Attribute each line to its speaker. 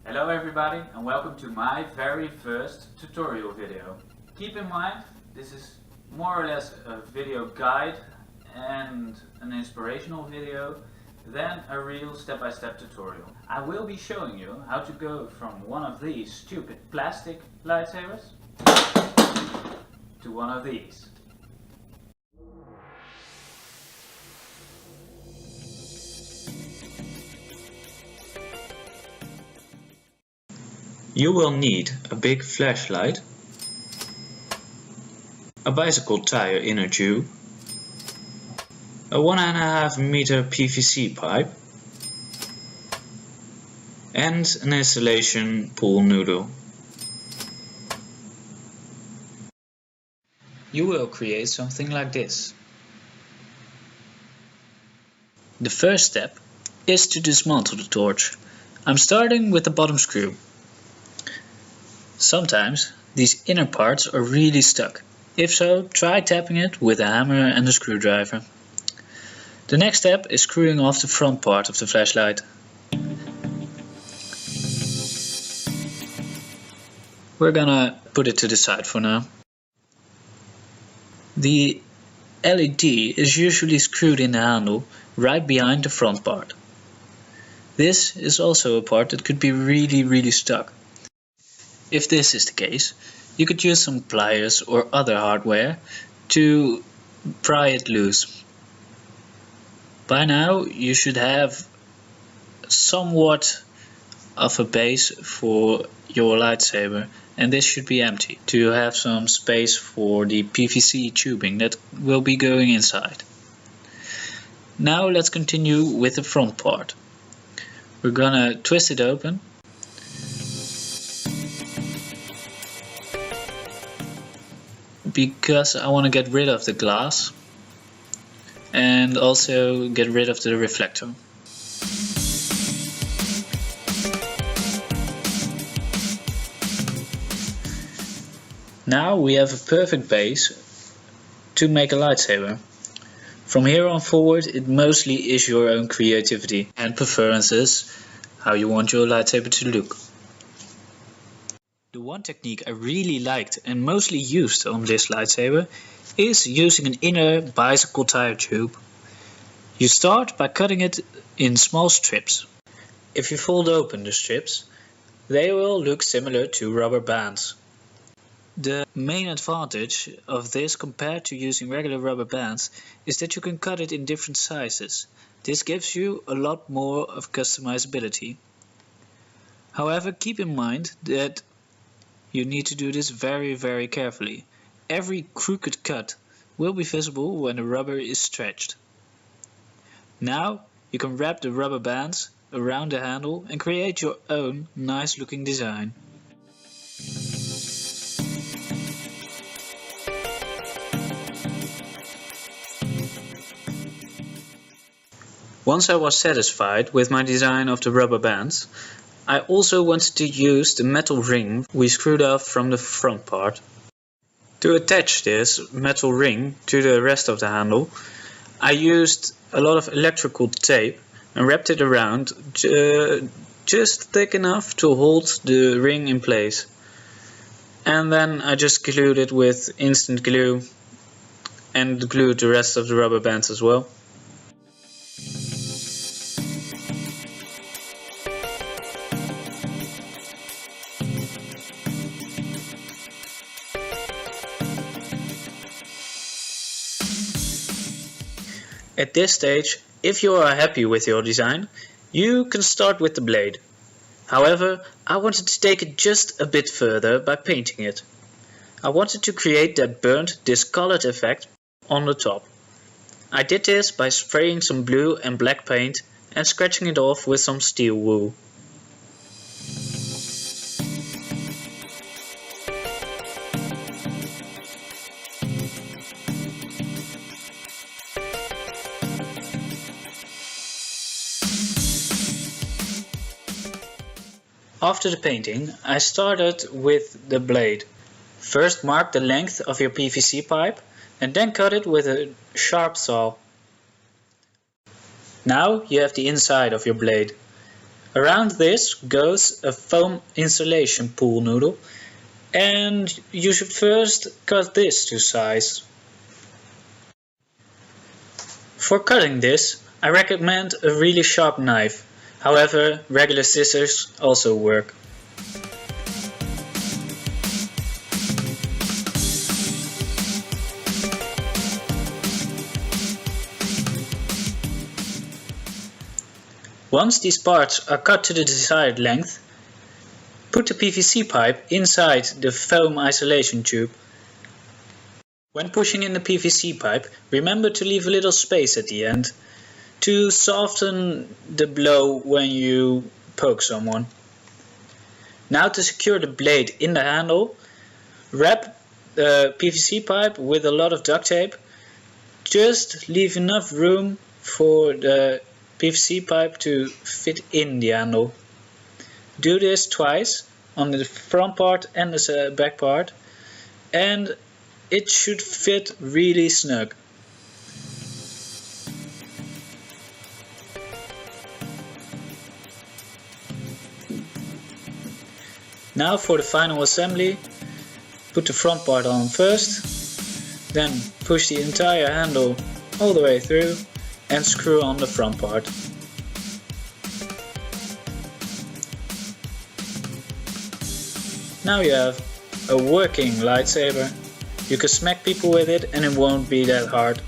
Speaker 1: Hello everybody and welcome to my very first tutorial video. Keep in mind, this is more or less a video guide and an inspirational video than a real step-by-step tutorial. I will be showing you how to go from one of these stupid plastic lightsabers to one of these.
Speaker 2: You will need a big flashlight, a bicycle tire inner tube, a 1.5 meter PVC pipe, and an installation pool noodle. You will create something like this. The first step is to dismantle the torch. I'm starting with the bottom screw. Sometimes these inner parts are really stuck. If so, try tapping it with a hammer and a screwdriver. The next step is screwing off the front part of the flashlight. We're gonna put it to the side for now. The LED is usually screwed in the handle right behind the front part. This is also a part that could be really stuck. If this is the case, you could use some pliers or other hardware to pry it loose. By now you should have somewhat of a base for your lightsaber, and this should be empty to have some space for the PVC tubing that will be going inside. Now let's continue with the front part. We're gonna twist it open. Because I want to get rid of the glass and also get rid of the reflector. Now we have a perfect base to make a lightsaber. From here on forward, it mostly is your own creativity and preferences how you want your lightsaber to look. The one technique I really liked and mostly used on this lightsaber is using an inner bicycle tire tube. You start by cutting it in small strips. If you fold open the strips, they will look similar to rubber bands. The main advantage of this compared to using regular rubber bands is that you can cut it in different sizes. This gives you a lot more of customizability. However, keep in mind that you need to do this very carefully. Every crooked cut will be visible when the rubber is stretched. Now you can wrap the rubber bands around the handle and create your own nice looking design. Once I was satisfied with my design of the rubber bands, I also wanted to use the metal ring we screwed off from the front part. To attach this metal ring to the rest of the handle, I used a lot of electrical tape and wrapped it around just thick enough to hold the ring in place. And then I just glued it with instant glue and glued the rest of the rubber bands as well. At this stage, if you are happy with your design, you can start with the blade. However, I wanted to take it just a bit further by painting it. I wanted to create that burnt, discolored effect on the top. I did this by spraying some blue and black paint and scratching it off with some steel wool. After the painting, I started with the blade. First mark the length of your PVC pipe and then cut it with a sharp saw. Now you have the inside of your blade. Around this goes a foam insulation pool noodle, and you should first cut this to size. For cutting this, I recommend a really sharp knife, however regular scissors also work. Once these parts are cut to the desired length, put the PVC pipe inside the foam isolation tube. When pushing in the PVC pipe, remember to leave a little space at the end to soften the blow when you poke someone. Now to secure the blade in the handle, wrap the PVC pipe with a lot of duct tape. Just leave enough room for the PVC pipe to fit in the handle. Do this twice on the front part and the back part, and it should fit really snug. Now for the final assembly, put the front part on first, then push the entire handle all the way through and screw on the front part. Now you have a working lightsaber. You can smack people with it and it won't be that hard.